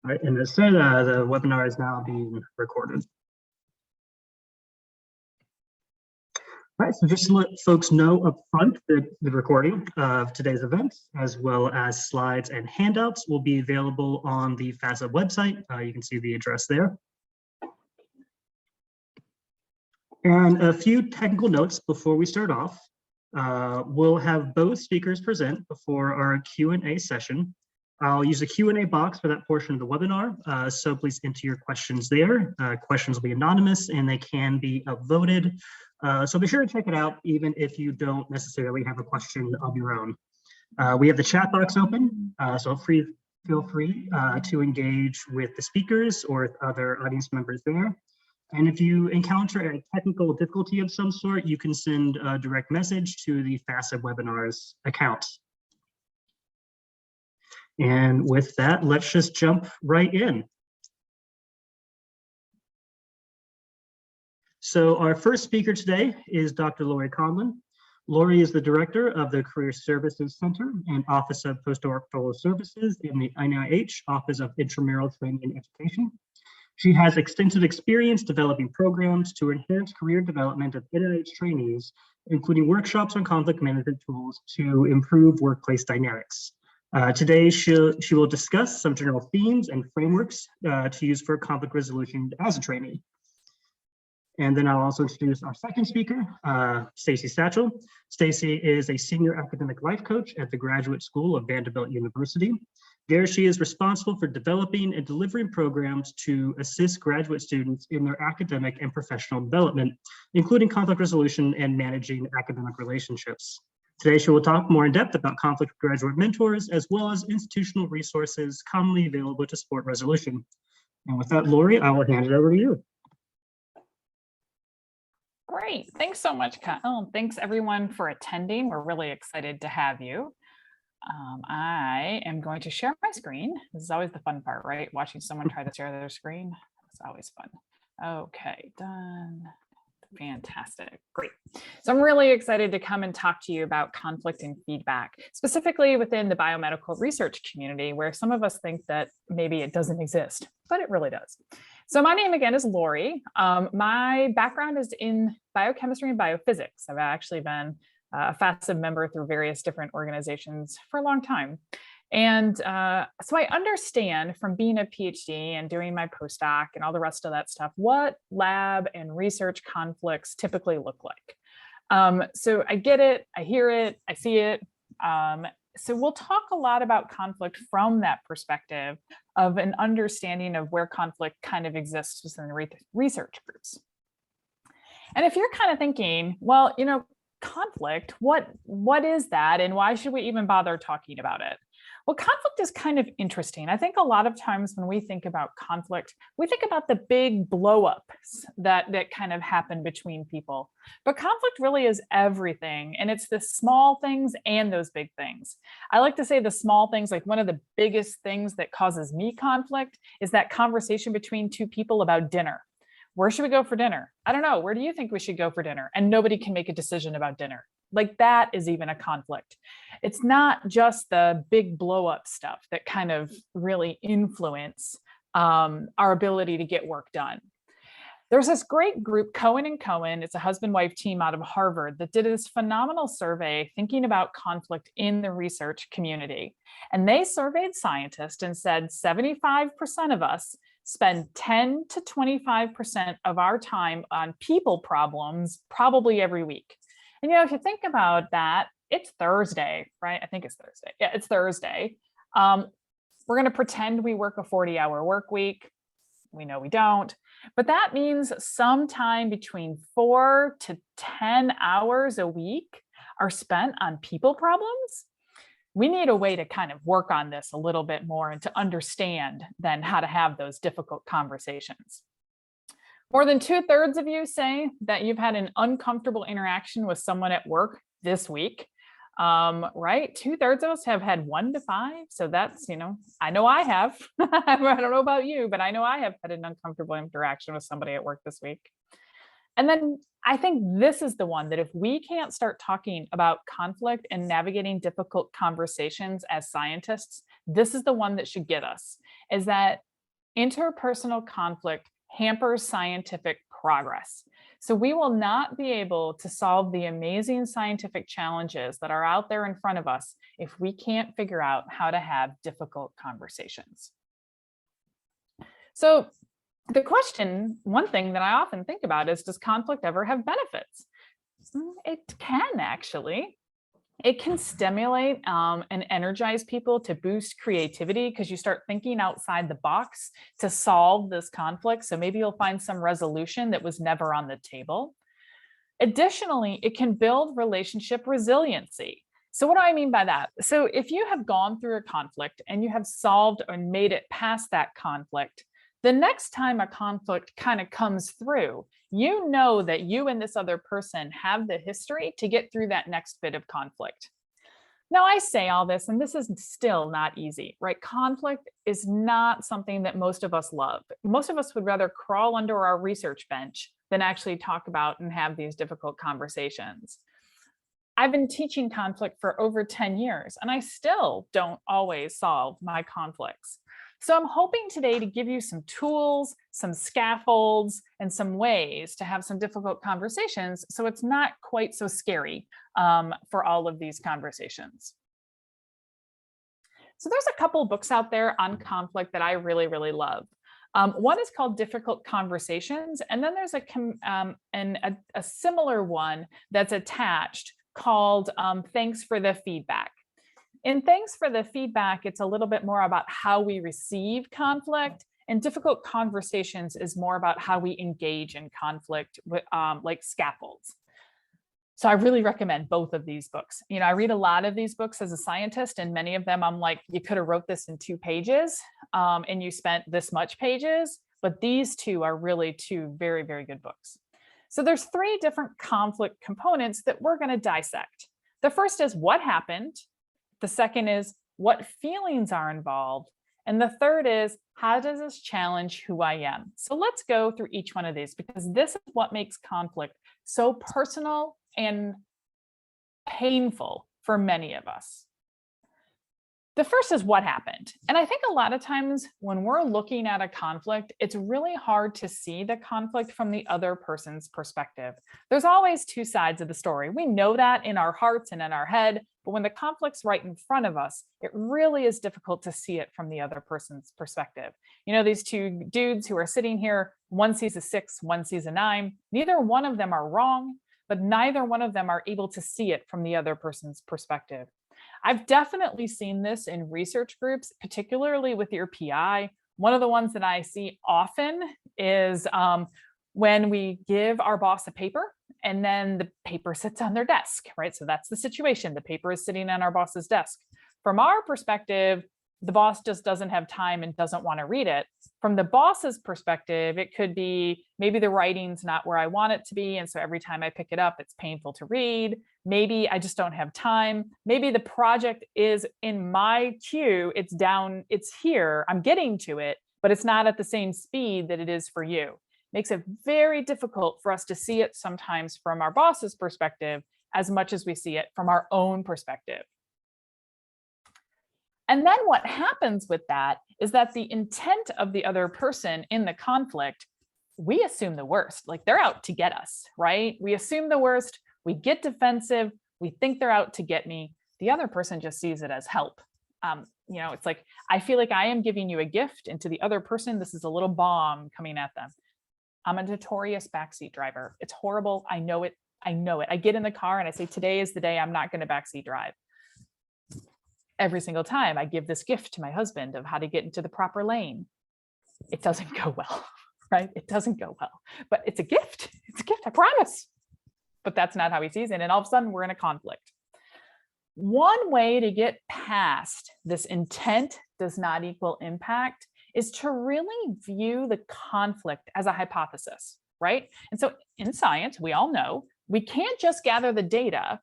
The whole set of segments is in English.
All right, and as said, the webinar is now being recorded. All right, so just to let folks know up front that the recording of today's event, as well as slides and handouts, will be available on the FASA website. You can see the address there. And a few technical notes before we start off. We'll have both speakers present before our Q&A session. I'll use the Q&A box for that portion of the webinar, so please enter your questions there. Questions will be anonymous and they can be upvoted. So be sure to check it out, even if you don't necessarily have a question of your own. We have the chat box open, so feel free to engage with the speakers or with other audience members there. And if you encounter a technical difficulty of some sort, you can send a direct message to the FASA webinars account. And with that, let's just jump right in. So our first speaker today is Dr. Lori Conlan. Lori is the director of the Career Services Center and Office of Postdoctoral Services in the NIH Office of Intramural Training and Education. She has extensive experience developing programs to enhance career development of NIH trainees, including workshops on conflict management tools to improve workplace dynamics. Today, she will discuss some general themes and frameworks to use for conflict resolution as a trainee. And then I'll also introduce our second speaker, Stacey Satchell. Stacey is a senior academic life coach at the Graduate School of Vanderbilt University. There she is responsible for developing and delivering programs to assist graduate students in their academic and professional development, including conflict resolution and managing academic relationships. Today, she will talk more in depth about conflict graduate mentors, as well as institutional resources commonly available to support resolution. And with that, Lori, I will hand it over to you. Great. Thanks so much, Kyle. Thanks everyone for attending. We're really excited to have you. I am going to share my screen. This is always the fun part, right? Watching someone try to share their screen. It's always fun. Okay, done. Fantastic. Great. So I'm really excited to come and talk to you about conflict and feedback, specifically within the biomedical research community, where some of us think that maybe it doesn't exist, but it really does. So my name again is Lori. My background is in biochemistry and biophysics. I've actually been a FASA member through various different organizations for a long time. And so I understand from being a PhD and doing my postdoc and all the rest of that stuff, what lab and research conflicts typically look like. So I get it, I hear it, I see it. So we'll talk a lot about conflict from that perspective of an understanding of where conflict kind of exists within the research groups. And if you're kind of thinking, well, you know, conflict, what is that and why should we even bother talking about it? Well, conflict is kind of interesting. I think a lot of times when we think about conflict, we think about the big blow-ups that kind of happen between people. But conflict really is everything. And it's the small things and those big things. I like to say the small things, like one of the biggest things that causes me conflict is that conversation between two people about dinner. Where should we go for dinner? I don't know. Where do you think we should go for dinner? And nobody can make a decision about dinner. Like that is even a conflict. It's not just the big blow up stuff that kind of really influence our ability to get work done. There's this great group, Cohen and Cohen, it's a husband-wife team out of Harvard that did this phenomenal survey thinking about conflict in the research community. And they surveyed scientists and said 75% of us spend 10 to 25% of our time on people problems probably every week. And, you know, if you think about that, it's Thursday, right? I think it's Thursday. Yeah, it's Thursday. We're going to pretend we work a 40-hour work week. We know we don't. But that means sometime between 4 to 10 hours a week are spent on people problems. We need a way to kind of work on this a little bit more and to understand then how to have those difficult conversations. More than 2/3 of you say that you've had an uncomfortable interaction with someone at work this week, right? 2/3 of us have had 1 to 5. So that's, you know, I know I have. I don't know about you, but I know I have had an uncomfortable interaction with somebody at work this week. And then I think this is the one that if we can't start talking about conflict and navigating difficult conversations as scientists, this is the one that should get us, is that interpersonal conflict hampers scientific progress. So we will not be able to solve the amazing scientific challenges that are out there in front of us if we can't figure out how to have difficult conversations. So the question, one thing that I often think about is, does conflict ever have benefits? It can actually. It can stimulate and energize people to boost creativity because you start thinking outside the box to solve this conflict. So maybe you'll find some resolution that was never on the table. Additionally, it can build relationship resiliency. So what do I mean by that? So if you have gone through a conflict and you have solved or made it past that conflict, the next time a conflict kind of comes through, you know that you and this other person have the history to get through that next bit of conflict. Now, I say all this, and this is still not easy, right? Conflict is not something that most of us love. Most of us would rather crawl under our research bench than actually talk about and have these difficult conversations. I've been teaching conflict for over 10 years, and I still don't always solve my conflicts. So I'm hoping today to give you some tools, some scaffolds, and some ways to have some difficult conversations so it's not quite so scary for all of these conversations. So there's a couple of books out there on conflict that I really, really love. One is called Difficult Conversations, and then there's a similar one that's attached called Thanks for the Feedback. In Thanks for the Feedback, it's a little bit more about how we receive conflict, and Difficult Conversations is more about how we engage in conflict with like scaffolds. So I really recommend both of these books. You know, I read a lot of these books as a scientist, and many of them I'm like, you could have wrote this in 2 pages and you spent this much pages, but these two are really 2 very, very good books. So there's 3 different conflict components that we're going to dissect. The first is what happened. The second is what feelings are involved. And the third is, how does this challenge who I am? So let's go through each one of these, because this is what makes conflict so personal and painful for many of us. The first is what happened. And I think a lot of times when we're looking at a conflict, it's really hard to see the conflict from the other person's perspective. There's always 2 sides of the story. We know that in our hearts and in our head, but when the conflict's right in front of us, it really is difficult to see it from the other person's perspective. You know, these 2 dudes who are sitting here, one sees a 6, one sees a 9. Neither one of them are wrong, but neither one of them are able to see it from the other person's perspective. I've definitely seen this in research groups, particularly with your PI. One of the ones that I see often is when we give our boss a paper and then the paper sits on their desk, right? So that's the situation. The paper is sitting on our boss's desk. From our perspective, the boss just doesn't have time and doesn't want to read it. From the boss's perspective, it could be maybe the writing's not where I want it to be. And so every time I pick it up, it's painful to read. Maybe I just don't have time. Maybe the project is in my queue. It's down, it's here. I'm getting to it, but it's not at the same speed that it is for you. Makes it very difficult for us to see it sometimes from our boss's perspective as much as we see it from our own perspective. And then what happens with that is that the intent of the other person in the conflict, we assume the worst, like they're out to get us, right? We assume the worst, we get defensive, we think they're out to get me. The other person just sees it as help. You know, it's like, I feel like I am giving you a gift, and to the other person, this is a little bomb coming at them. I'm a notorious backseat driver. It's horrible. I know it. I know it. I get in the car and I say, today is the day I'm not going to backseat drive. Every single time I give this gift to my husband of how to get into the proper lane. It doesn't go well, right? It doesn't go well, but it's a gift. It's a gift, I promise. But that's not how he sees it. And all of a sudden we're in a conflict. One way to get past this intent does not equal impact is to really view the conflict as a hypothesis, right? And so in science, we all know we can't just gather the data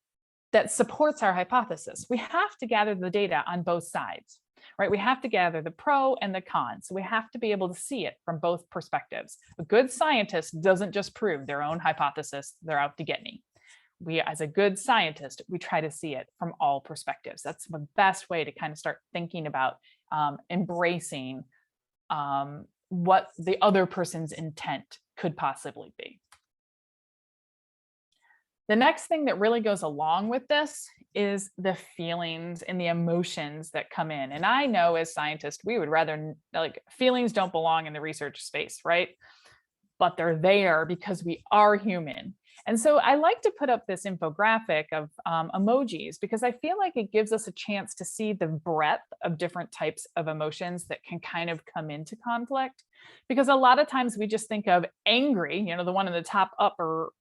that supports our hypothesis. We have to gather the data on both sides, right? We have to gather the pro and the con. So we have to be able to see it from both perspectives. A good scientist doesn't just prove their own hypothesis, they're out to get me. We, as a good scientist, we try to see it from all perspectives. That's the best way to kind of start thinking about embracing what the other person's intent could possibly be. The next thing that really goes along with this is the feelings and the emotions that come in. And I know as scientists, we would rather, like, feelings don't belong in the research space, right? But they're there because we are human. And so I like to put up this infographic of emojis because I feel like it gives us a chance to see the breadth of different types of emotions that can kind of come into conflict. Because a lot of times we just think of angry, the one in the top upper,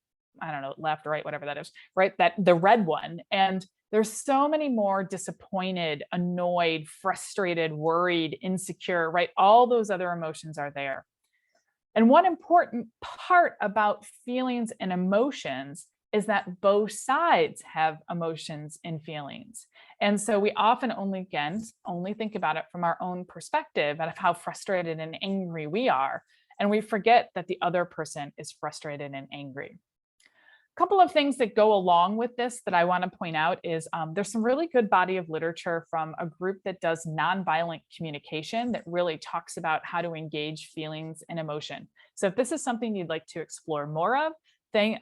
I don't know, left or right, whatever that is, right? That the red one. And there's so many more disappointed, annoyed, frustrated, worried, insecure, right? All those other emotions are there. And one important part about feelings and emotions is that both sides have emotions and feelings. And so we often only think about it from our own perspective and of how frustrated and angry we are. And we forget that the other person is frustrated and angry. A couple of things that go along with this that I want to point out is there's some really good body of literature from a group that does nonviolent communication that really talks about how to engage feelings and emotion. So if this is something you'd like to explore more of, then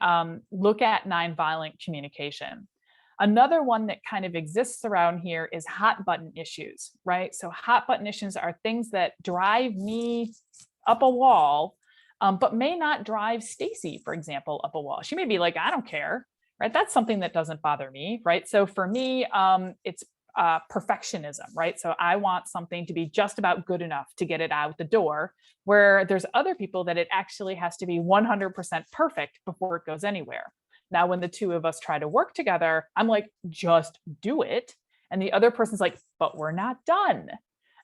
look at nonviolent communication. Another one that kind of exists around here is hot button issues, right? So hot button issues are things that drive me up a wall, but may not drive Stacey, for example, up a wall. She may be like, I don't care, right? That's something that doesn't bother me, right? So for me, it's perfectionism, right? So I want something to be just about good enough to get it out the door, where there's other people that it actually has to be 100% perfect before it goes anywhere. Now, when the two of us try to work together, I'm like, just do it. And the other person's like, but we're not done.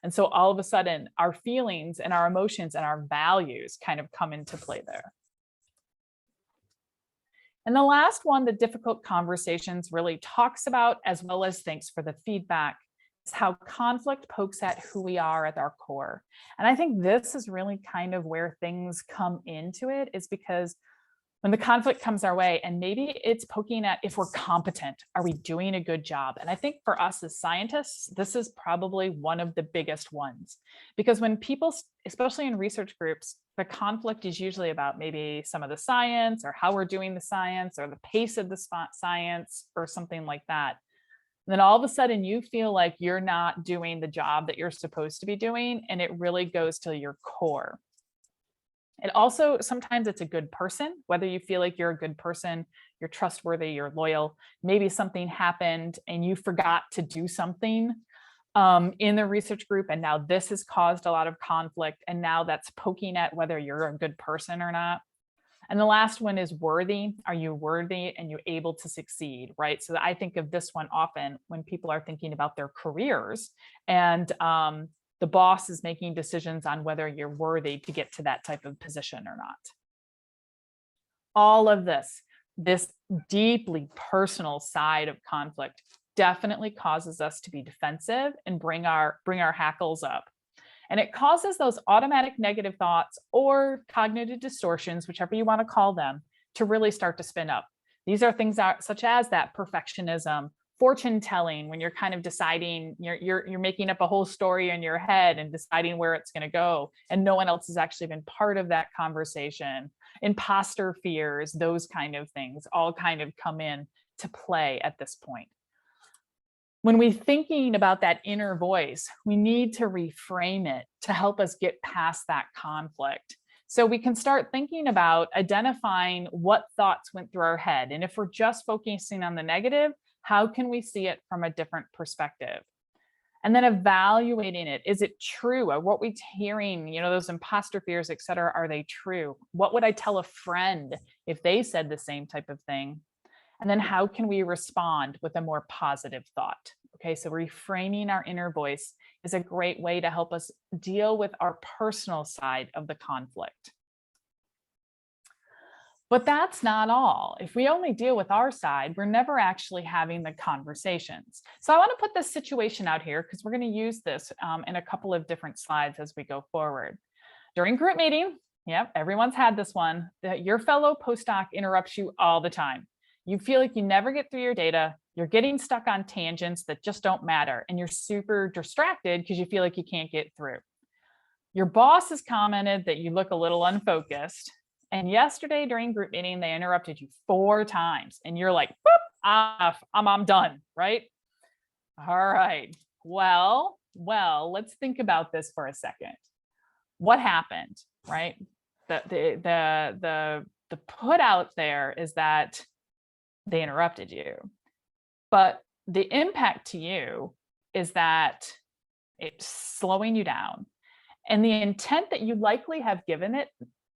And so all of a sudden, our feelings and our emotions and our values kind of come into play there. And the last one, the difficult conversations really talks about, as well as thanks for the feedback, is how conflict pokes at who we are at our core. And I think this is really kind of where things come into it, is because when the conflict comes our way, and maybe it's poking at if we're competent, are we doing a good job? And I think for us as scientists, this is probably one of the biggest ones, because when people, especially in research groups, the conflict is usually about maybe some of the science or how we're doing the science or the pace of the science or something like that. And then all of a sudden you feel like you're not doing the job that you're supposed to be doing, and it really goes to your core. It also, sometimes it's a good person, whether you feel like you're a good person, you're trustworthy, you're loyal, maybe something happened and you forgot to do something in the research group. And now this has caused a lot of conflict. And now that's poking at whether you're a good person or not. And the last one is worthy. Are you worthy and you're able to succeed, right? So I think of this one often when people are thinking about their careers, and the boss is making decisions on whether you're worthy to get to that type of position or not. All of this deeply personal side of conflict definitely causes us to be defensive and bring our hackles up. And it causes those automatic negative thoughts or cognitive distortions, whichever you want to call them, to really start to spin up. These are things such as that perfectionism, fortune telling, when you're kind of deciding, you're making up a whole story in your head and deciding where it's going to go, and no one else has actually been part of that conversation. Imposter fears, those kind of things all kind of come in to play at this point. When we're thinking about that inner voice, we need to reframe it to help us get past that conflict. So we can start thinking about identifying what thoughts went through our head. And if we're just focusing on the negative, how can we see it from a different perspective? And then evaluating it. Is it true? Are what we're hearing, those imposter fears, et cetera, are they true? What would I tell a friend if they said the same type of thing? And then how can we respond with a more positive thought? Okay, so reframing our inner voice is a great way to help us deal with our personal side of the conflict. But that's not all. If we only deal with our side, we're never actually having the conversations. So I want to put this situation out here because we're going to use this in a couple of different slides as we go forward. During group meeting, everyone's had this one, that your fellow postdoc interrupts you all the time. You feel like you never get through your data, you're getting stuck on tangents that just don't matter, and you're super distracted because you feel like you can't get through. Your boss has commented that you look a little unfocused. And yesterday during group meeting, they interrupted you 4 times. And you're like, boop, I'm done, right? All right. Well, let's think about this for a second. What happened, right? The put out there is that they interrupted you, but the impact to you is that it's slowing you down. And the intent that you likely have given it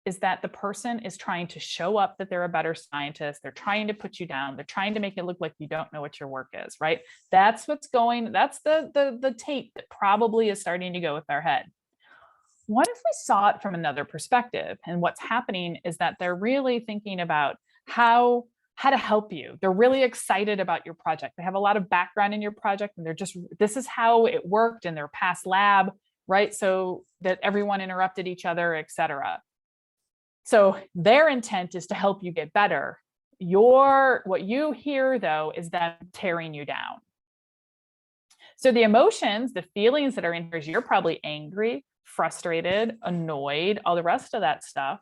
is that the person is trying to show up that they're a better scientist. They're trying to put you down. They're trying to make it look like you don't know what your work is, right? That's what's going, that's the tape that probably is starting to go with our head. What if we saw it from another perspective? And what's happening is that they're really thinking about how to help you. They're really excited about your project. They have a lot of background in your project, and they're just, this is how it worked in their past lab, right? So that everyone interrupted each other, et cetera. So their intent is to help you get better. What you hear though, is them tearing you down. So the emotions, the feelings that are in here is you're probably angry, frustrated, annoyed, all the rest of that stuff.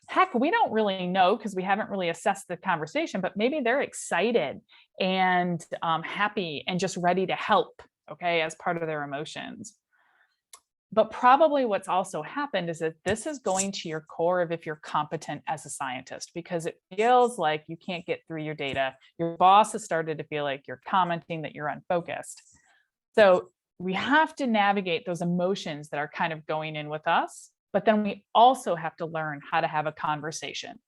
Heck, we don't really know because we haven't really assessed the conversation, but maybe they're excited and happy and just ready to help, okay, as part of their emotions. But probably what's also happened is that this is going to your core of if you're competent as a scientist, because it feels like you can't get through your data. Your boss has started to feel like you're commenting that you're unfocused. So we have to navigate those emotions that are kind of going in with us, but then we also have to learn how to have a conversation.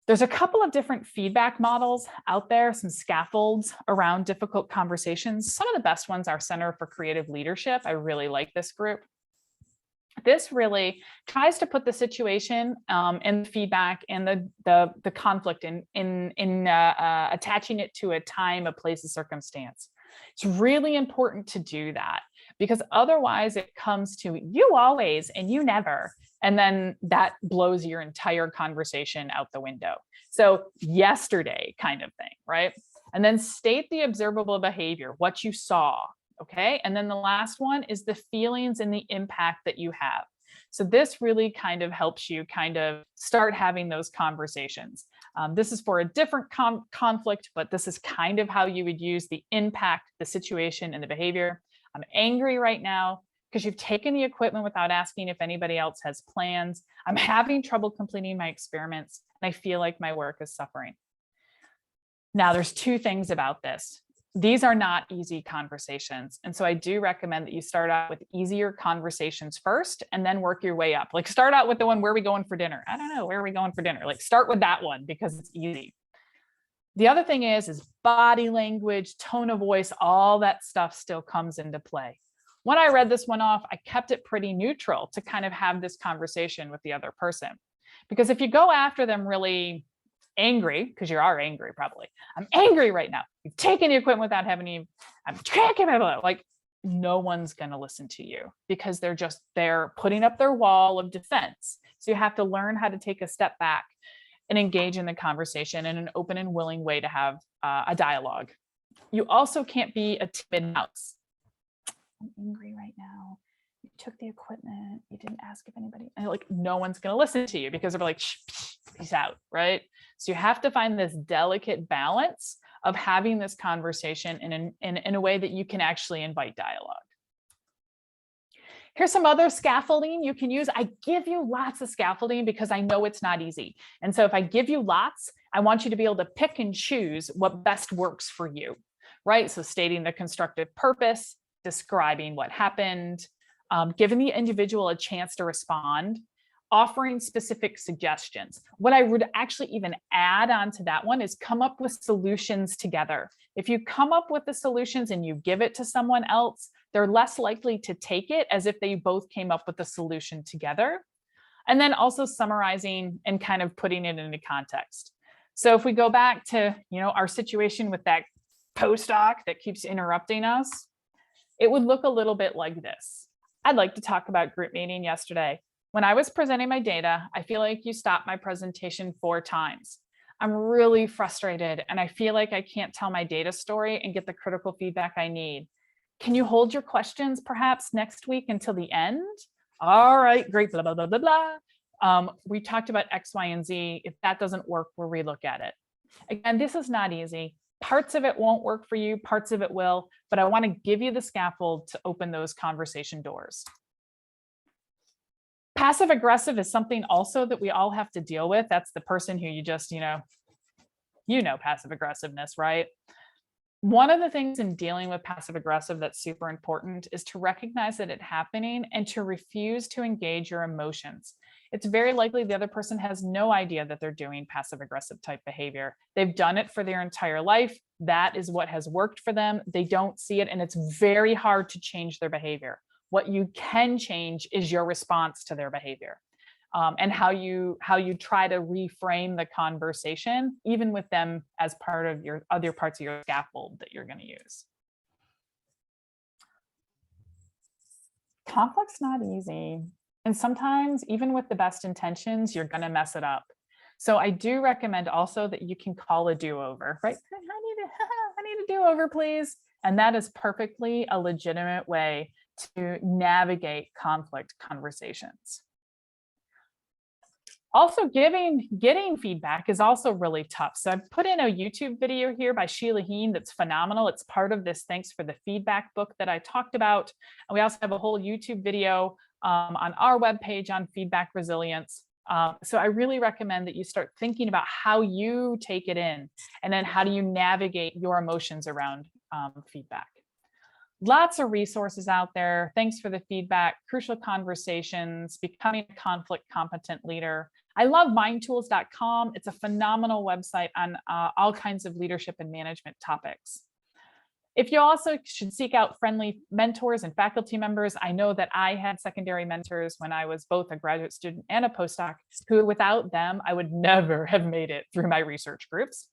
There's a couple of different feedback models out there, some scaffolds around difficult conversations. Some of the best ones are Center for Creative Leadership. I really like this group. This really tries to put the situation and the feedback and the conflict in attaching it to a time, a place, a circumstance. It's really important to do that, because otherwise it comes to you always and you never. And then that blows your entire conversation out the window. So yesterday kind of thing, right? And then state the observable behavior, what you saw, okay? And then the last one is the feelings and the impact that you have. So this really kind of helps you kind of start having those conversations. This is for a different conflict, but this is kind of how you would use the impact, the situation, and the behavior. I'm angry right now because you've taken the equipment without asking if anybody else has plans. I'm having trouble completing my experiments, and I feel like my work is suffering. Now, there's 2 things about this. These are not easy conversations. And so I do recommend that you start out with easier conversations first and then work your way up. Like start out with the one, where are we going for dinner? I don't know, where are we going for dinner? Like start with that one because it's easy. The other thing is body language, tone of voice, all that stuff still comes into play. When I read this one off, I kept it pretty neutral to kind of have this conversation with the other person. Because if you go after them really angry, because you are angry probably, I'm angry right now, you've taken the equipment without having any, I'm tracking it, like no one's going to listen to you because they're putting up their wall of defense. So you have to learn how to take a step back and engage in the conversation in an open and willing way to have a dialogue. You also can't be a timid mouse. I'm angry right now. You took the equipment. You didn't ask if anybody, and like no one's going to listen to you because they're like, shh, peace out, right? So you have to find this delicate balance of having this conversation in a way that you can actually invite dialogue. Here's some other scaffolding you can use. I give you lots of scaffolding because I know it's not easy. And so if I give you lots, I want you to be able to pick and choose what best works for you, right? So stating the constructive purpose, describing what happened, giving the individual a chance to respond, offering specific suggestions. What I would actually even add on to that one is come up with solutions together. If you come up with the solutions and you give it to someone else, they're less likely to take it as if they both came up with the solution together. And then also summarizing and kind of putting it into context. So if we go back to, our situation with that postdoc that keeps interrupting us, it would look a little bit like this. I'd like to talk about group meeting yesterday. When I was presenting my data, I feel like you stopped my presentation 4 times. I'm really frustrated and I feel like I can't tell my data story and get the critical feedback I need. Can you hold your questions perhaps next week until the end? All right, great, blah, blah, blah, blah, blah. We talked about X, Y, and Z. If that doesn't work, we'll relook at it. Again, this is not easy. Parts of it won't work for you, parts of it will, but I want to give you the scaffold to open those conversation doors. Passive aggressive is something also that we all have to deal with. That's the person who you just, passive aggressiveness, right? One of the things in dealing with passive aggressive that's super important is to recognize that it's happening and to refuse to engage your emotions. It's very likely the other person has no idea that they're doing passive aggressive type behavior. They've done it for their entire life. That is what has worked for them. They don't see it, and it's very hard to change their behavior. What you can change is your response to their behavior. And how you try to reframe the conversation, even with them as part of your other parts of your scaffold that you're going to use. Conflict's not easy. And sometimes, even with the best intentions, you're going to mess it up. So I do recommend also that you can call a do-over, right? I need a do-over, please. And that is perfectly a legitimate way to navigate conflict conversations. Also, getting feedback is also really tough. So I've put in a YouTube video here by Sheila Heen that's phenomenal. It's part of this Thanks for the Feedback book that I talked about. And we also have a whole YouTube video on our webpage on feedback resilience. So I really recommend that you start thinking about how you take it in, and then how do you navigate your emotions around feedback. Lots of resources out there. Thanks for the feedback, crucial conversations, becoming a conflict competent leader. I love mindtools.com. It's a phenomenal website on all kinds of leadership and management topics. If you also should seek out friendly mentors and faculty members, I know that I had secondary mentors when I was both a graduate student and a postdoc, who without them, I would never have made it through my research groups.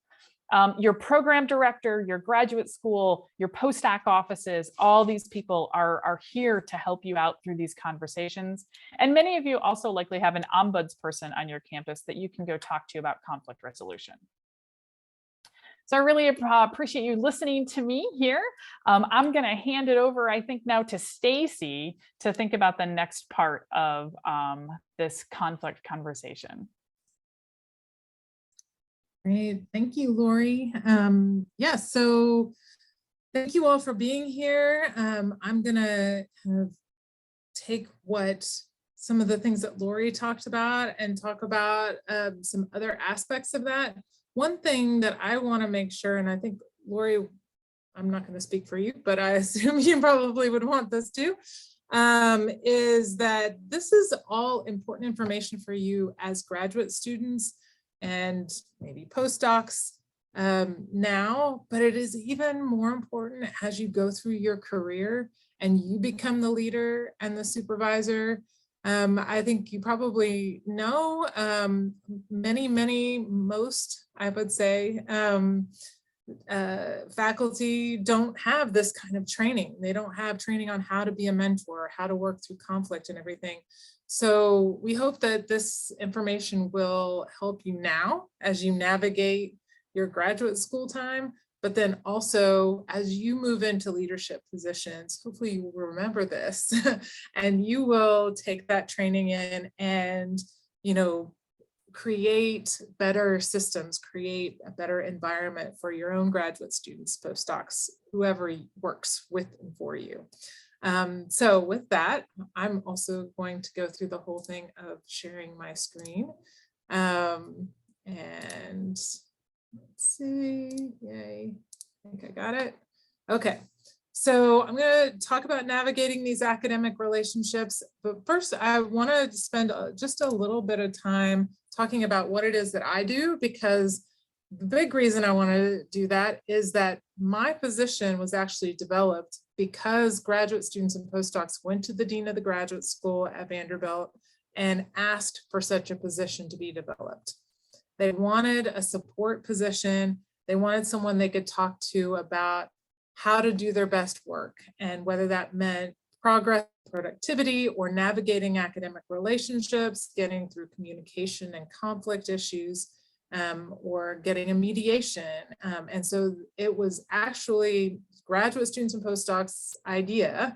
Your program director, your graduate school, your postdoc offices, all these people are here to help you out through these conversations. And many of you also likely have an ombudsperson on your campus that you can go talk to about conflict resolution. So I really appreciate you listening to me here. I'm going to hand it over, I think, now to Stacey to think about the next part of this conflict conversation. Great. Thank you, Lori. So thank you all for being here. I'm going to kind of take some of the things that Lori talked about and talk about some other aspects of that. One thing that I want to make sure, and I think Lori, I'm not going to speak for you, but I assume you probably would want this too, is that this is all important information for you as graduate students and maybe postdocs now, but it is even more important as you go through your career and you become the leader and the supervisor. I think you probably know most, I would say, faculty don't have this kind of training. They don't have training on how to be a mentor, how to work through conflict and everything. So we hope that this information will help you now as you navigate your graduate school time, but then also as you move into leadership positions, hopefully you will remember this and you will take that training in and, create better systems, create a better environment for your own graduate students, postdocs, whoever works with and for you. So with that, I'm also going to go through the whole thing of sharing my screen. And let's see, yay, I think I got it. Okay, so I'm going to talk about navigating these academic relationships, but first I want to spend just a little bit of time talking about what it is that I do, because the big reason I want to do that is that my position was actually developed because graduate students and postdocs went to the dean of the graduate school at Vanderbilt and asked for such a position to be developed. They wanted a support position. They wanted someone they could talk to about how to do their best work, and whether that meant progress, productivity, or navigating academic relationships, getting through communication and conflict issues, or getting a mediation. And so it was actually graduate students and postdocs idea,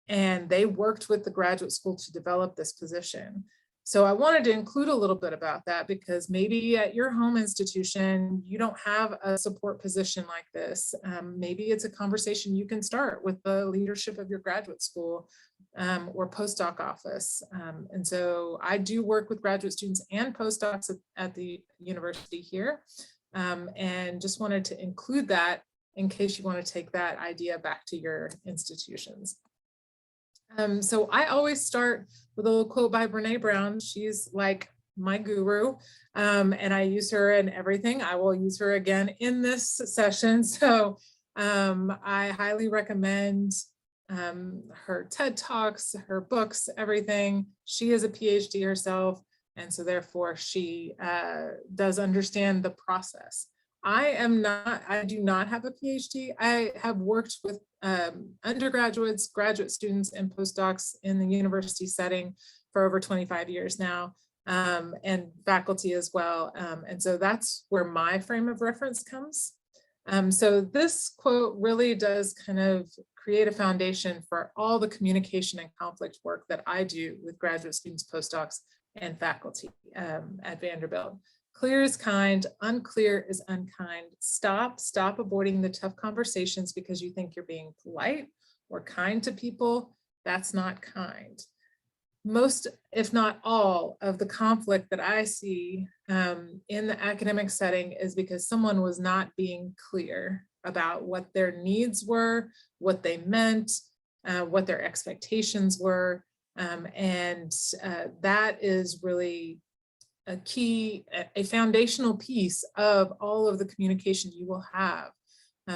and they worked with the graduate school to develop this position. So I wanted to include a little bit about that, because maybe at your home institution, you don't have a support position like this. Maybe it's a conversation you can start with the leadership of your graduate school or postdoc office. And so I do work with graduate students and postdocs at the university here, and just wanted to include that in case you want to take that idea back to your institutions. So I always start with a little quote by Brene Brown. She's like my guru, and I use her in everything. I will use her again in this session. So I highly recommend her TED Talks, her books, everything. She is a PhD herself, and so therefore she does understand the process. I do not have a PhD. I have worked with undergraduates, graduate students, and postdocs in the university setting for over 25 years now, and faculty as well. And so that's where my frame of reference comes. So this quote really does kind of create a foundation for all the communication and conflict work that I do with graduate students, postdocs, and faculty at Vanderbilt. Clear is kind, unclear is unkind. Stop avoiding the tough conversations because you think you're being polite or kind to people. That's not kind. Most, if not all, of the conflict that I see in the academic setting is because someone was not being clear about what their needs were, what they meant, what their expectations were. And that is really a key, a foundational piece of all of the communication you will have.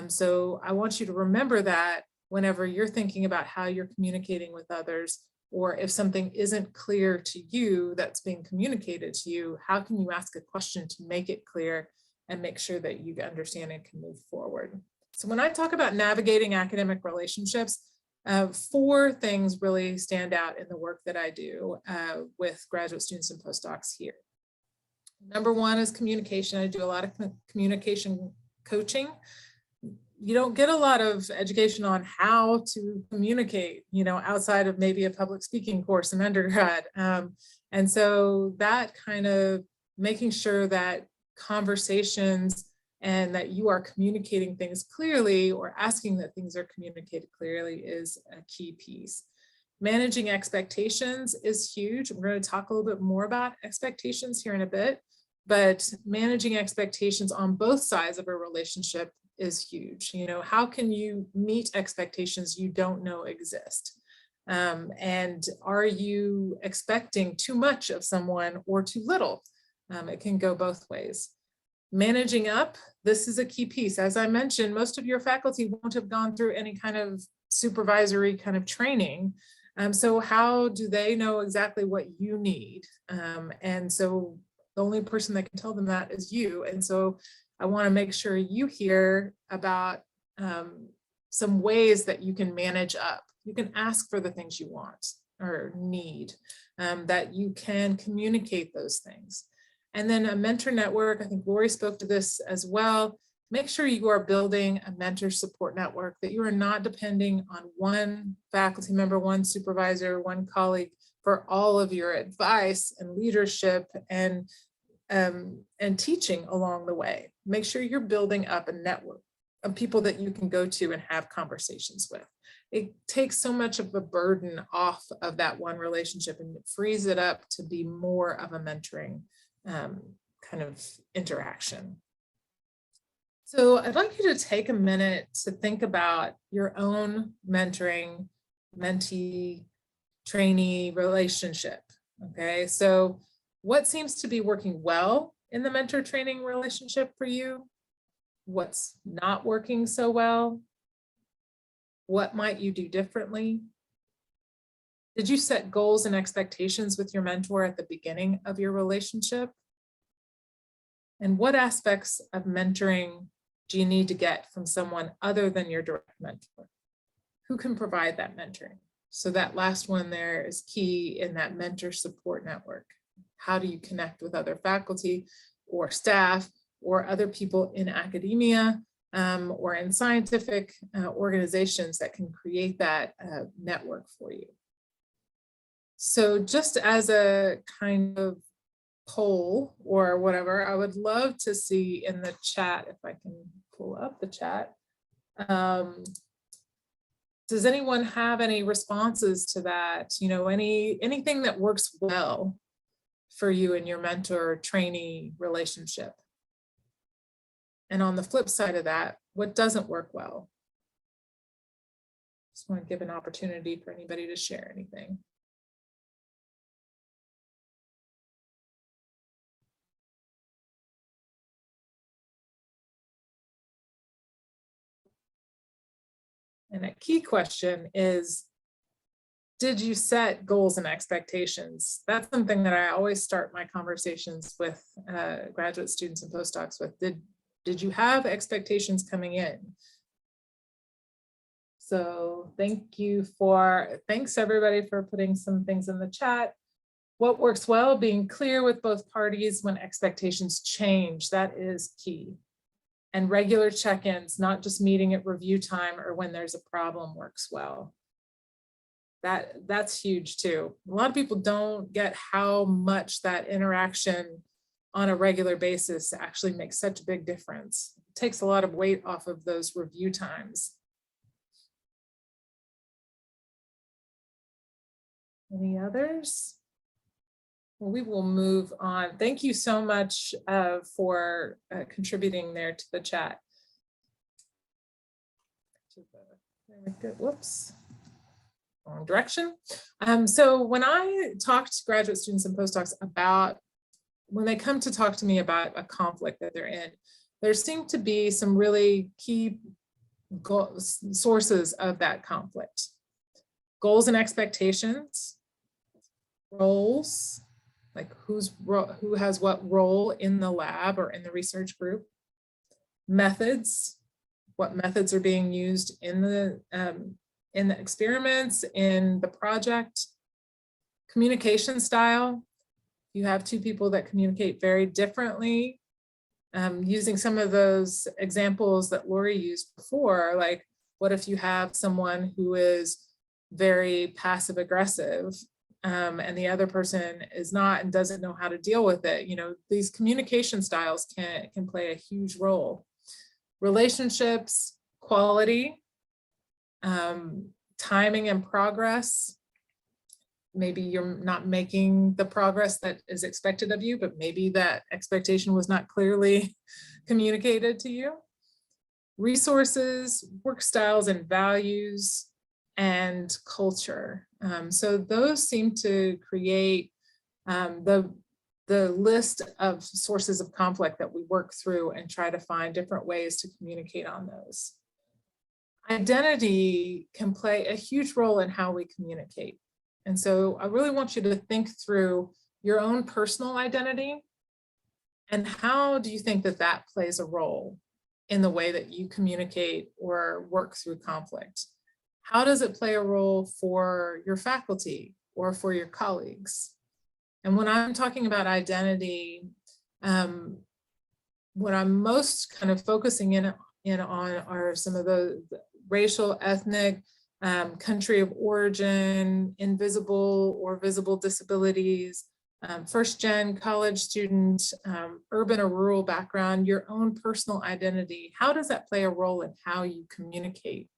So I want you to remember that whenever you're thinking about how you're communicating with others, or if something isn't clear to you that's being communicated to you, how can you ask a question to make it clear and make sure that you understand and can move forward? So when I talk about navigating academic relationships, 4 things really stand out in the work that I do with graduate students and postdocs here. Number 1 is communication. I do a lot of communication coaching. You don't get a lot of education on how to communicate, outside of maybe a public speaking course in undergrad. And so that kind of making sure that conversations and that you are communicating things clearly or asking that things are communicated clearly is a key piece. Managing expectations is huge. We're going to talk a little bit more about expectations here in a bit, but managing expectations on both sides of a relationship is huge. How can you meet expectations you don't know exist? And are you expecting too much of someone or too little? It can go both ways. Managing up, this is a key piece. As I mentioned, most of your faculty won't have gone through any kind of supervisory kind of training. So how do they know exactly what you need? And so the only person that can tell them that is you. And so I want to make sure you hear about some ways that you can manage up. You can ask for the things you want or need, that you can communicate those things. And then a mentor network, I think Lori spoke to this as well. Make sure you are building a mentor support network, that you are not depending on one faculty member, one supervisor, one colleague for all of your advice and leadership and teaching along the way. Make sure you're building up a network of people that you can go to and have conversations with. It takes so much of the burden off of that one relationship and it frees it up to be more of a mentoring kind of interaction. So I'd like you to take a minute to think about your own mentoring, mentee, trainee relationship. Okay, so what seems to be working well in the mentor training relationship for you? What's not working so well? What might you do differently? Did you set goals and expectations with your mentor at the beginning of your relationship? And what aspects of mentoring do you need to get from someone other than your direct mentor? Who can provide that mentoring? So that last one there is key in that mentor support network. How do you connect with other faculty or staff or other people in academia or in scientific organizations that can create that network for you. So just as a kind of poll or whatever, I would love to see in the chat, if I can pull up the chat. Does anyone have any responses to that? You know, anything that works well for you in your mentor-trainee relationship? And on the flip side of that, what doesn't work well? Just want to give an opportunity for anybody to share anything. And a key question is, did you set goals and expectations? That's something that I always start my conversations with graduate students and postdocs with. Did you have expectations coming in? So thanks everybody for putting some things in the chat. What works well? Being clear with both parties when expectations change, that is key. And regular check-ins, not just meeting at review time or when there's a problem, works well. That's huge too. A lot of people don't get how much that interaction on a regular basis actually makes such a big difference. It takes a lot of weight off of those review times. Any others? Well, we will move on. Thank you so much for contributing there to the chat. Whoops, wrong direction. So when I talk to graduate students and postdocs about, when they come to talk to me about a conflict that they're in, there seem to be some really key sources of that conflict. Goals and expectations, roles, like who has what role in the lab or in the research group, methods, what methods are being used in the experiments, in the project, communication style. You have two people that communicate very differently, using some of those examples that Lori used before, like what if you have someone who is very passive aggressive and the other person is not and doesn't know how to deal with it. You know, these communication styles can play a huge role. Relationships, quality, timing and progress. Maybe you're not making the progress that is expected of you, but maybe that expectation was not clearly communicated to you. Resources, work styles and values, and culture. So those seem to create the list of sources of conflict that we work through and try to find different ways to communicate on those. Identity can play a huge role in how we communicate. And so I really want you to think through your own personal identity and how do you think that that plays a role in the way that you communicate or work through conflict? How does it play a role for your faculty or for your colleagues? And when I'm talking about identity, what I'm most kind of focusing in on are some of the racial, ethnic, country of origin, invisible or visible disabilities, first-gen college student, urban or rural background, your own personal identity. How does that play a role in how you communicate?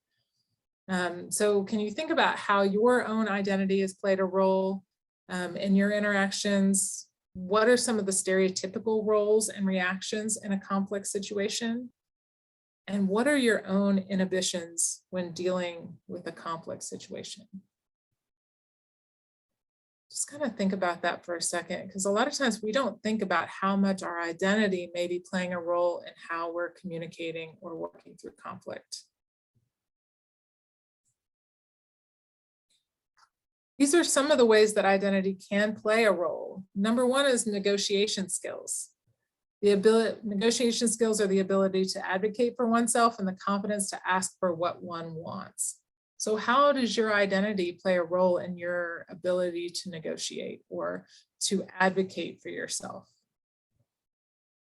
So can you think about how your own identity has played a role in your interactions? What are some of the stereotypical roles and reactions in a complex situation? And what are your own inhibitions when dealing with a complex situation? Just kind of think about that for a second, because a lot of times we don't think about how much our identity may be playing a role in how we're communicating or working through conflict. These are some of the ways that identity can play a role. Number one is negotiation skills. Negotiation skills are the ability to advocate for oneself and the confidence to ask for what one wants. So how does your identity play a role in your ability to negotiate or to advocate for yourself?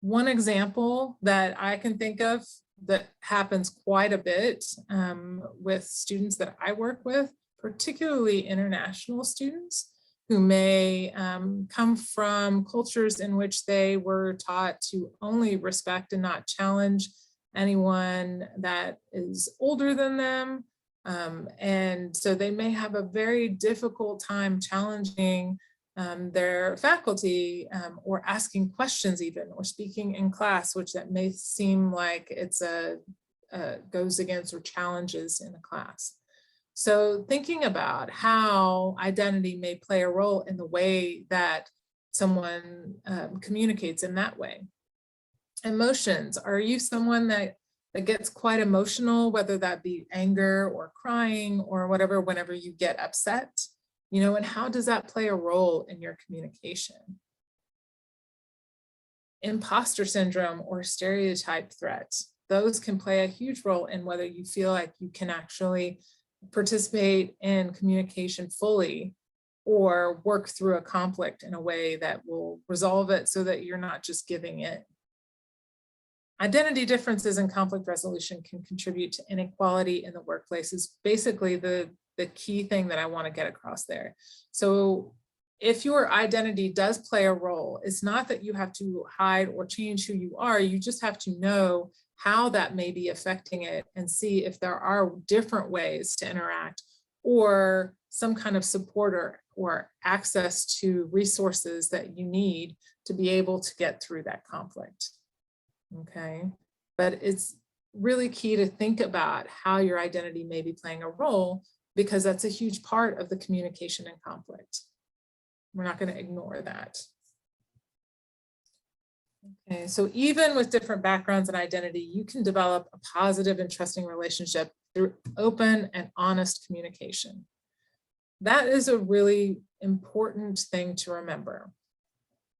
One example that I can think of that happens quite a bit with students that I work with, particularly international students who may come from cultures in which they were taught to only respect and not challenge anyone that is older than them. And so they may have a very difficult time challenging their faculty or asking questions even, or speaking in class, which that may seem like it's goes against or challenges in a class. So thinking about how identity may play a role in the way that someone communicates in that way. Emotions, are you someone that gets quite emotional, whether that be anger or crying or whatever, whenever you get upset? You know, and how does that play a role in your communication? Imposter syndrome or stereotype threats, those can play a huge role in whether you feel like you can actually participate in communication fully or work through a conflict in a way that will resolve it so that you're not just giving in. Identity differences in conflict resolution can contribute to inequality in the workplace is basically the key thing that I want to get across there. So if your identity does play a role, it's not that you have to hide or change who you are, you just have to know how that may be affecting it and see if there are different ways to interact or some kind of support or access to resources that you need to be able to get through that conflict. Okay, but it's really key to think about how your identity may be playing a role, because that's a huge part of the communication and conflict. We're not going to ignore that. Okay, so even with different backgrounds and identity, you can develop a positive and trusting relationship through open and honest communication. That is a really important thing to remember.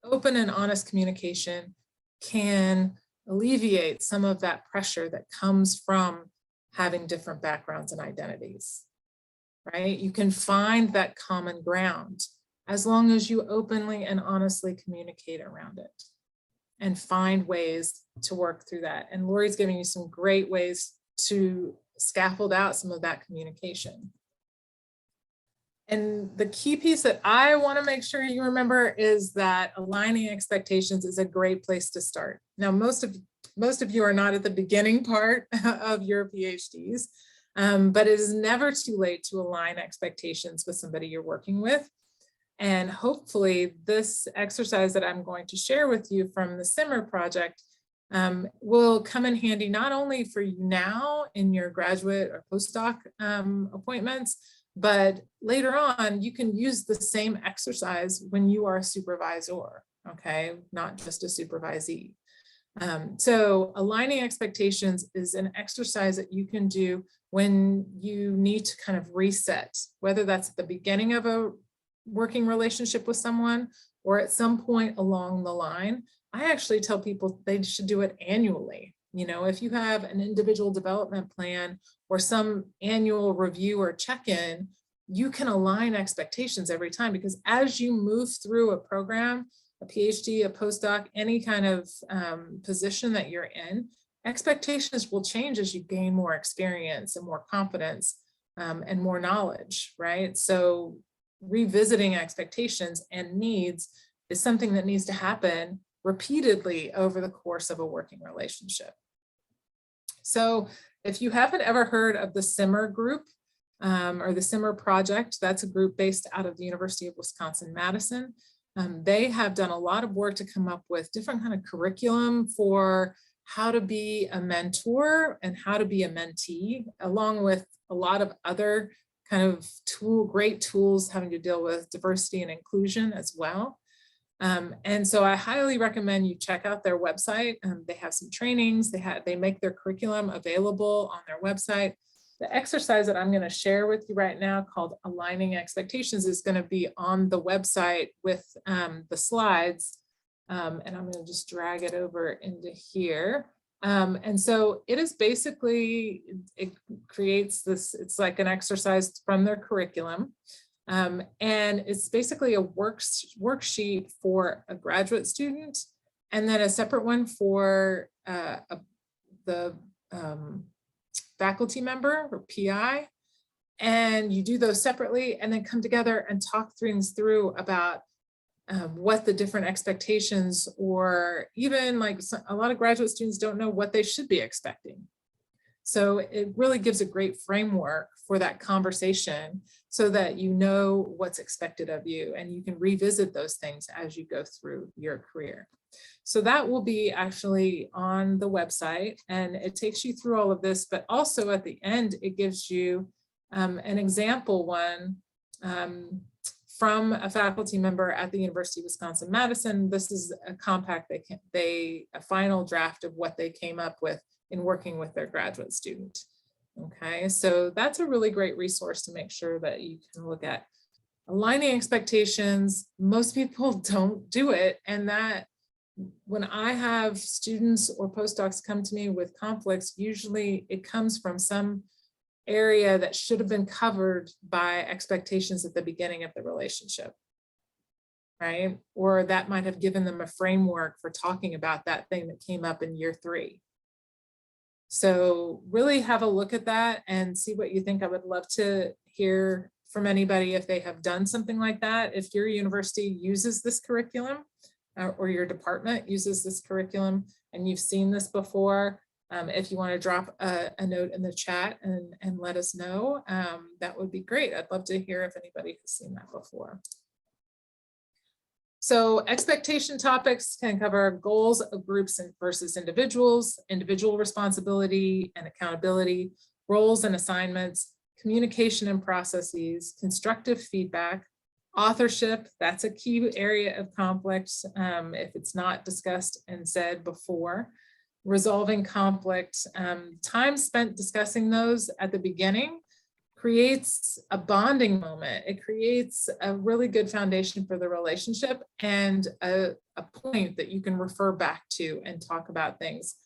Open and honest communication can alleviate some of that pressure that comes from having different backgrounds and identities, right? You can find that common ground as long as you openly and honestly communicate around it and find ways to work through that. And Lori's giving you some great ways to scaffold out some of that communication. And the key piece that I want to make sure you remember is that aligning expectations is a great place to start. Now, most of you are not at the beginning part of your PhDs, but it is never too late to align expectations with somebody you're working with. And hopefully this exercise that I'm going to share with you from the Simmer project will come in handy not only for you now in your graduate or postdoc appointments, but later on you can use the same exercise when you are a supervisor, okay, not just a supervisee. So aligning expectations is an exercise that you can do when you need to kind of reset, whether that's at the beginning of a working relationship with someone or at some point along the line. I actually tell people they should do it annually. You know, if you have an individual development plan or some annual review or check-in, you can align expectations every time, because as you move through a program, a PhD, a postdoc, any kind of position that you're in, expectations will change as you gain more experience and more confidence and more knowledge, right? So revisiting expectations and needs is something that needs to happen repeatedly over the course of a working relationship. So if you haven't ever heard of the Simmer group or the Simmer project, that's a group based out of the University of Wisconsin-Madison. They have done a lot of work to come up with different kind of curriculum for how to be a mentor and how to be a mentee, along with a lot of other kind of great tools having to deal with diversity and inclusion as well. And so I highly recommend you check out their website. They have some trainings, they make their curriculum available on their website. The exercise that I'm going to share with you right now called Aligning Expectations is going to be on the website with the slides. And I'm going to just drag it over into here. And so it is basically, it creates this, it's like an exercise from their curriculum. And it's basically a worksheet for a graduate student, and then a separate one for the faculty member or PI, and you do those separately and then come together and talk things through about what the different expectations, or even like a lot of graduate students don't know what they should be expecting. So it really gives a great framework for that conversation so that you know what's expected of you and you can revisit those things as you go through your career. So that will be actually on the website, and it takes you through all of this, but also at the end, it gives you an example one from a faculty member at the University of Wisconsin-Madison. This is a compact, a final draft of what they came up with in working with their graduate student. Okay, so that's a really great resource to make sure that you can look at aligning expectations. Most people don't do it, and that when I have students or postdocs come to me with conflicts, usually it comes from some area that should have been covered by expectations at the beginning of the relationship, right? Or that might have given them a framework for talking about that thing that came up in year 3. So really have a look at that and see what you think. I would love to hear from anybody if they have done something like that. If your university uses this curriculum or your department uses this curriculum and you've seen this before, if you want to drop a note in the chat and let us know, that would be great. I'd love to hear if anybody has seen that before. So expectation topics can cover goals of groups versus individuals, individual responsibility and accountability, roles and assignments, communication and processes, constructive feedback, authorship. That's a key area of conflict if it's not discussed and said before. Resolving conflict, time spent discussing those at the beginning creates a bonding moment. It creates a really good foundation for the relationship and a point that you can refer back to and talk about things.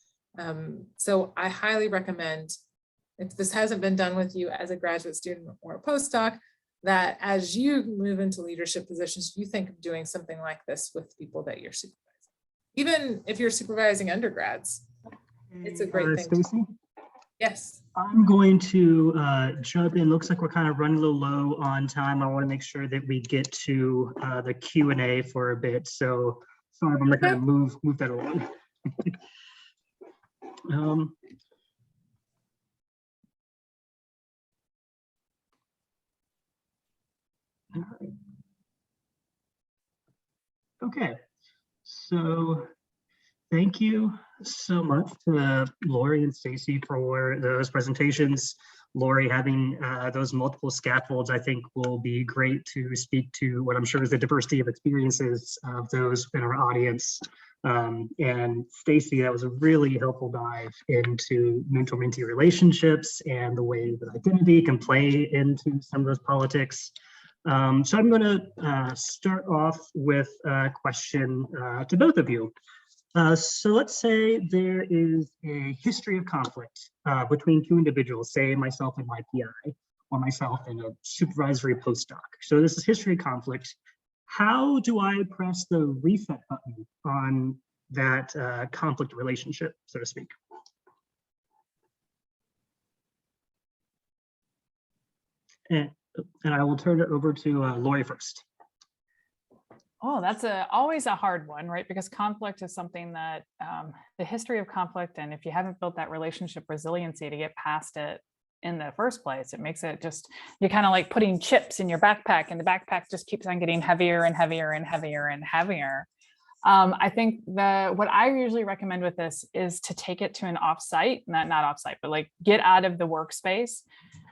So I highly recommend, if this hasn't been done with you as a graduate student or a postdoc, that as you move into leadership positions, you think of doing something like this with people that you're supervising. Even if you're supervising undergrads, it's a great thing. Stacey? Yes. I'm going to jump in. Looks like we're kind of running a little low on time. I want to make sure that we get to the Q&A for a bit. So sorry, I'm going to kind of move that along. All right. Okay, so thank you so much to Lori and Stacey for those presentations. Lori, having those multiple scaffolds, I think will be great to speak to what I'm sure is the diversity of experiences of those in our audience. And Stacey, that was a really helpful dive into mentor-mentee relationships and the way that identity can play into some of those politics. So I'm going to start off with a question to both of you. So let's say there is a history of conflict between two individuals, say myself and my PI, or myself and a supervisory postdoc. So this is history of conflict. How do I press the reset button on that conflict relationship, so to speak? And I will turn it over to Lori first. Oh, that's always a hard one, right? Because conflict is something that the history of conflict, and if you haven't built that relationship resiliency to get past it in the first place, it makes it just, you're kind of like putting chips in your backpack, and the backpack just keeps on getting heavier and heavier and heavier and heavier. I think what I usually recommend with this is to take it to an offsite, not offsite, but like get out of the workspace,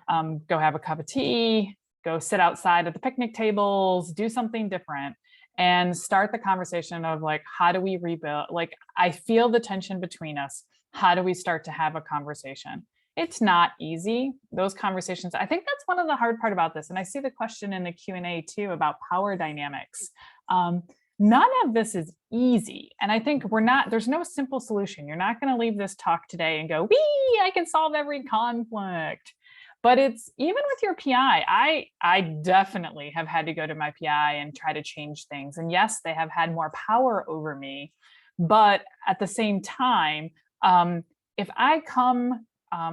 go have a cup of tea, go sit outside at the picnic tables, do something different, and start the conversation of like, how do we rebuild? Like, I feel the tension between us. How do we start to have a conversation? It's not easy. Those conversations, I think that's one of the hard part about this. And I see the question in the Q&A too about power dynamics. None of this is easy. And I think there's no simple solution. You're not going to leave this talk today and go, wee, I can solve every conflict. But it's even with your PI, I definitely have had to go to my PI and try to change things. And yes, they have had more power over me. But at the same time, if I come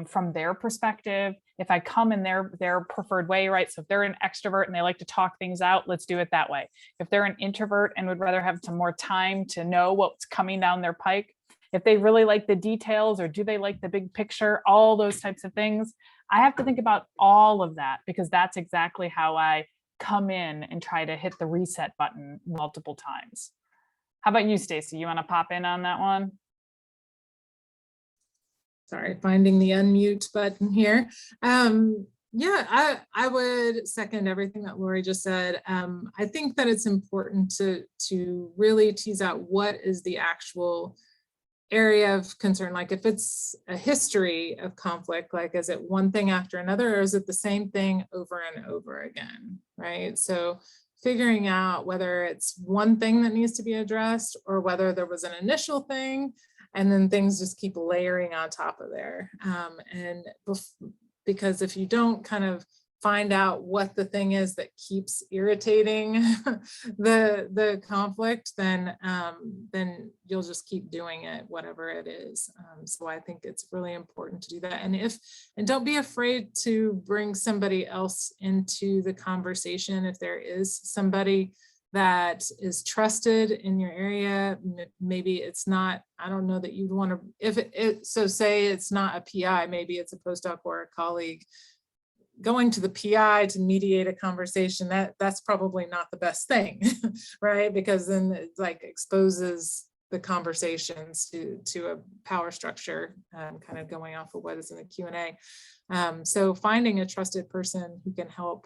from their perspective, if I come in their preferred way, right? So if they're an extrovert and they like to talk things out, let's do it that way. If they're an introvert and would rather have some more time to know what's coming down their pike, if they really like the details or do they like the big picture, all those types of things, I have to think about all of that because that's exactly how I come in and try to hit the reset button multiple times. How about you, Stacey? You want to pop in on that one? Sorry, finding the unmute button here. Yeah, I would second everything that Lori just said. I think that it's important to really tease out what is the actual area of concern. Like if it's a history of conflict, like is it one thing after another, or is it the same thing over and over again, right? So figuring out whether it's one thing that needs to be addressed or whether there was an initial thing and then things just keep layering on top of there. Because if you don't kind of find out what the thing is that keeps irritating the conflict, then you'll just keep doing it, whatever it is. So I think it's really important to do that. And don't be afraid to bring somebody else into the conversation. If there is somebody that is trusted in your area, maybe it's not, I don't know that you'd want to, so say it's not a PI, maybe it's a postdoc or a colleague. Going to the PI to mediate a conversation, that's probably not the best thing, right? Because then it like exposes the conversations to a power structure, kind of going off of what is in the Q&A. So finding a trusted person who can help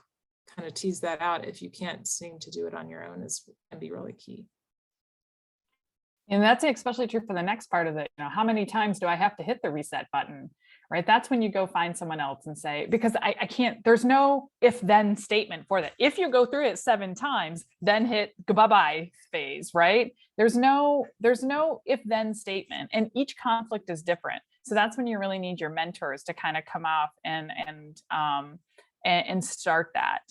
kind of tease that out if you can't seem to do it on your own can be really key. And that's especially true for the next part of it. You know, how many times do I have to hit the reset button, right? That's when you go find someone else and say, because I can't, there's no if then statement for that. If you go through it 7 times, then hit bye-bye phase, right? There's no if then statement, and each conflict is different. So that's when you really need your mentors to kind of come off and start that.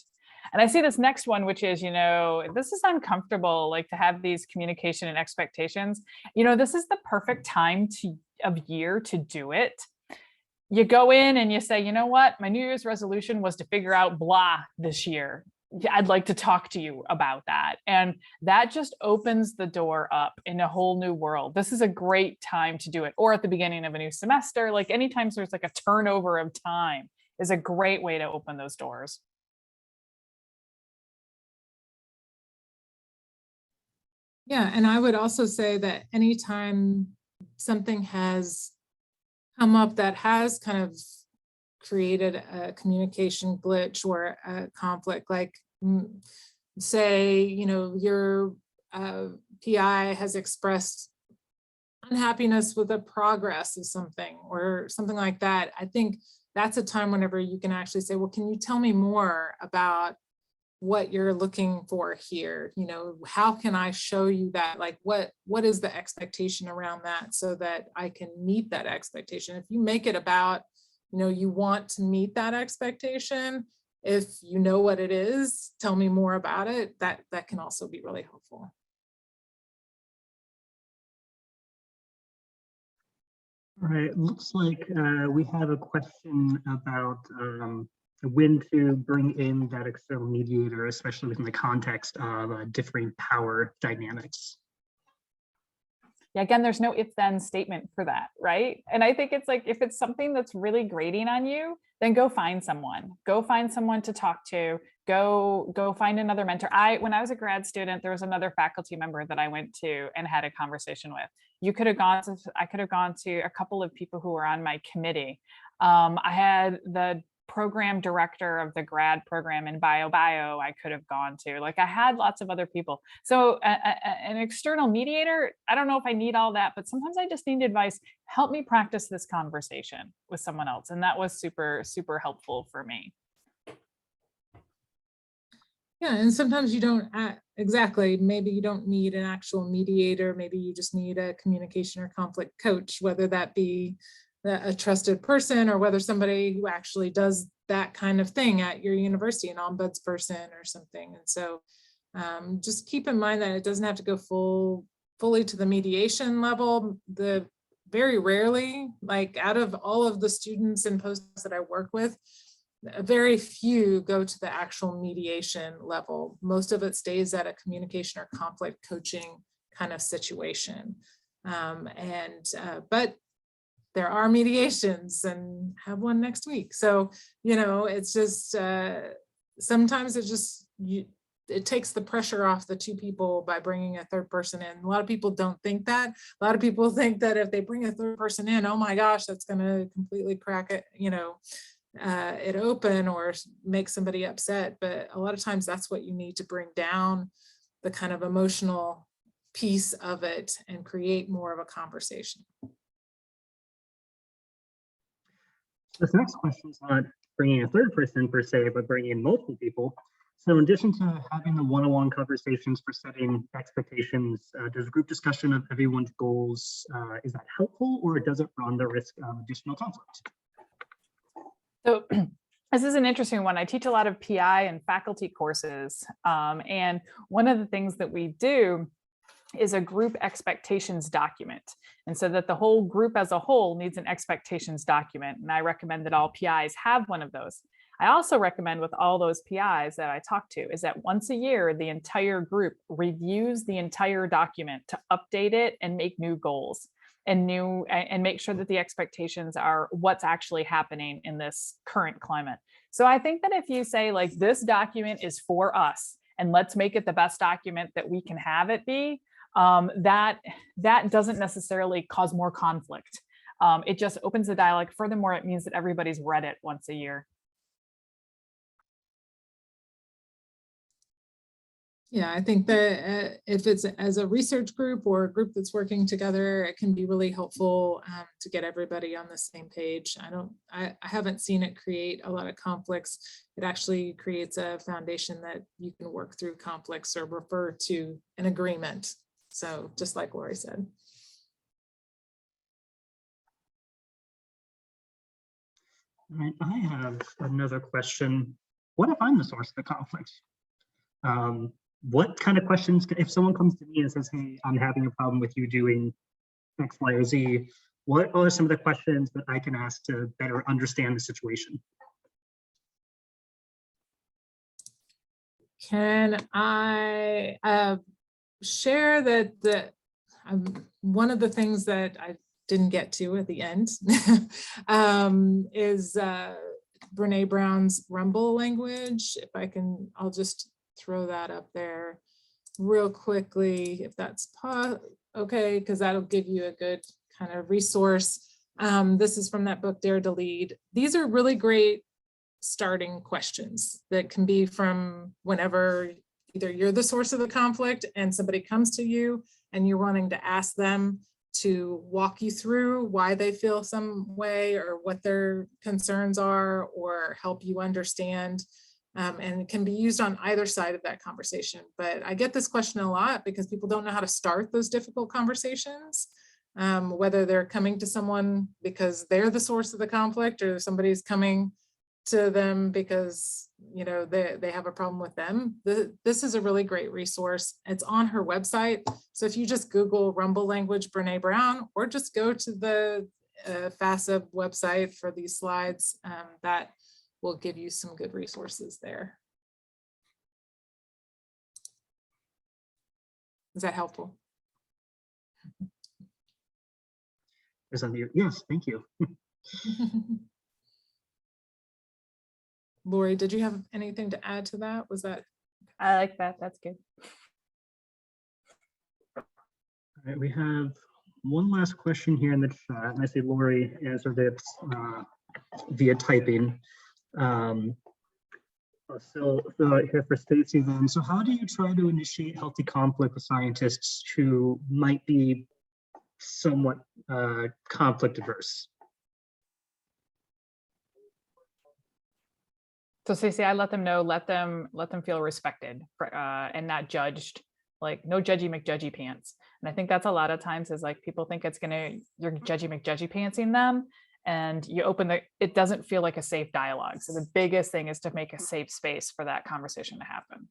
And I see this next one, which is, you know, this is uncomfortable, like to have these communication and expectations. You know, this is the perfect time of year to do it. You go in and you say, you know what, my New Year's resolution was to figure out blah this year. I'd like to talk to you about that. And that just opens the door up in a whole new world. This is a great time to do it. Or at the beginning of a new semester, like anytime there's like a turnover of time is a great way to open those doors. Yeah, and I would also say that anytime something has come up that has kind of created a communication glitch or a conflict, like say, you know, your PI has expressed unhappiness with the progress of something or something like that, I think that's a time whenever you can actually say, well, can you tell me more about what you're looking for here? You know, how can I show you that? Like, what is the expectation around that so that I can meet that expectation? If you make it about, you know, you want to meet that expectation, if you know what it is, tell me more about it. That can also be really helpful. All right, looks like we have a question about when to bring in that external mediator, especially within the context of differing power dynamics. Yeah, again, there's no if then statement for that, right? And I think it's like, if it's something that's really grating on you, then go find someone. Go find someone to talk to. Go find another mentor. When I was a grad student, there was another faculty member that I went to and had a conversation with. I could have gone to a couple of people who were on my committee. I had the program director of the grad program in bio I could have gone to. Like, I had lots of other people. So an external mediator, I don't know if I need all that, but sometimes I just need advice. Help me practice this conversation with someone else. And that was super, super helpful for me. Yeah, and sometimes you don't exactly, maybe you don't need an actual mediator. Maybe you just need a communication or conflict coach, whether that be a trusted person or whether somebody who actually does that kind of thing at your university, an ombuds person or something. And so just keep in mind that it doesn't have to go fully to the mediation level. The very rarely, like out of all of the students and postdocs that I work with, very few go to the actual mediation level. Most of it stays at a communication or conflict coaching kind of situation. But there are mediations, and have one next week. So, it's just, sometimes it takes the pressure off the two people by bringing a third person in. A lot of people don't think that. A lot of people think that if they bring a third person in, oh my gosh, that's going to completely crack it, it open or make somebody upset. But a lot of times that's what you need to bring down the kind of emotional piece of it and create more of a conversation. This next question is not bringing a third person per se, but bringing in multiple people. So in addition to having the one-on-one conversations for setting expectations, does group discussion of everyone's goals, is that helpful, or does it run the risk of additional conflict? So this is an interesting one. I teach a lot of PI and faculty courses. And one of the things that we do is a group expectations document. And so that the whole group as a whole needs an expectations document. And I recommend that all PIs have one of those. I also recommend with all those PIs that I talk to is that once a year, the entire group reviews the entire document to update it and make new goals and make sure that the expectations are what's actually happening in this current climate. So I think that if you say like, this document is for us and let's make it the best document that we can have it be, that doesn't necessarily cause more conflict. It just opens the dialogue. Furthermore, it means that everybody's read it once a year. Yeah, I think that if it's as a research group or a group that's working together, it can be really helpful to get everybody on the same page. I haven't seen it create a lot of conflicts. It actually creates a foundation that you can work through conflicts or refer to an agreement. So just like Lori said. All right, I have another question. What if I'm the source of the conflict? What kind of questions, if someone comes to me and says, hey, I'm having a problem with you doing X, Y, or Z, what are some of the questions that I can ask to better understand the situation? Can I share that one of the things that I didn't get to at the end is Brene Brown's rumble language. If I can, I'll just throw that up there real quickly, if that's okay, because that'll give you a good kind of resource. This is from that book, Dare to Lead. These are really great starting questions that can be from whenever either you're the source of the conflict and somebody comes to you and you're wanting to ask them to walk you through why they feel some way or what their concerns are, or help you understand. And it can be used on either side of that conversation. But I get this question a lot because people don't know how to start those difficult conversations, whether they're coming to someone because they're the source of the conflict, or somebody's coming to them because they have a problem with them. This is a really great resource. It's on her website. So if you just Google rumble language Brene Brown, or just go to the FASA website for these slides, that will give you some good resources there. Is that helpful? Is on mute? Yes, thank you. Lori, did you have anything to add to that? Was that? I like that. That's good. All right, we have one last question here in the chat, and I see Lori answered it via typing. So here for Stacey then. So how do you try to initiate healthy conflict with scientists who might be somewhat conflict averse? So Stacey, I let them know, let them feel respected and not judged, like no judgy McJudgy pants. And I think that's a lot of times is like people think you're judgy McJudgy pantsing them, and you open it doesn't feel like a safe dialogue. So the biggest thing is to make a safe space for that conversation to happen.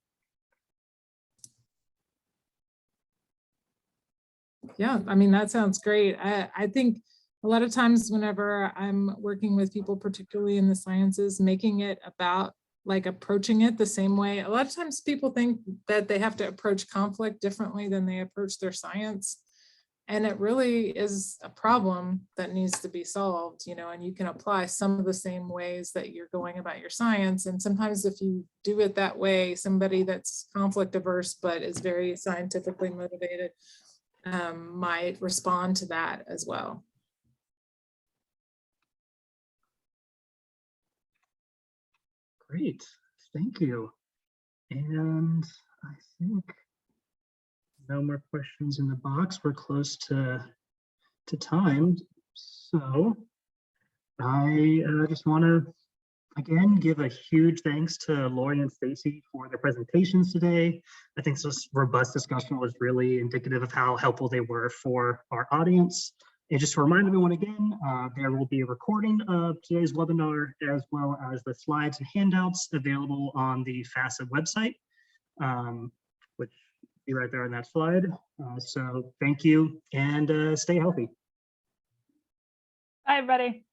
Yeah, I mean, that sounds great. I think a lot of times whenever I'm working with people, particularly in the sciences, making it about like approaching it the same way. A lot of times people think that they have to approach conflict differently than they approach their science. And it really is a problem that needs to be solved, you know, and you can apply some of the same ways that you're going about your science. And sometimes if you do it that way, somebody that's conflict averse, but is very scientifically motivated, might respond to that as well. Great, thank you. And I think no more questions in the box. We're close to time. So I just want to again give a huge thanks to Lori and Stacey for their presentations today. I think this robust discussion was really indicative of how helpful they were for our audience. And just to remind everyone again, there will be a recording of today's webinar as well as the slides and handouts available on the FACET website, which will be right there on that slide. So thank you and stay healthy. Bye, everybody.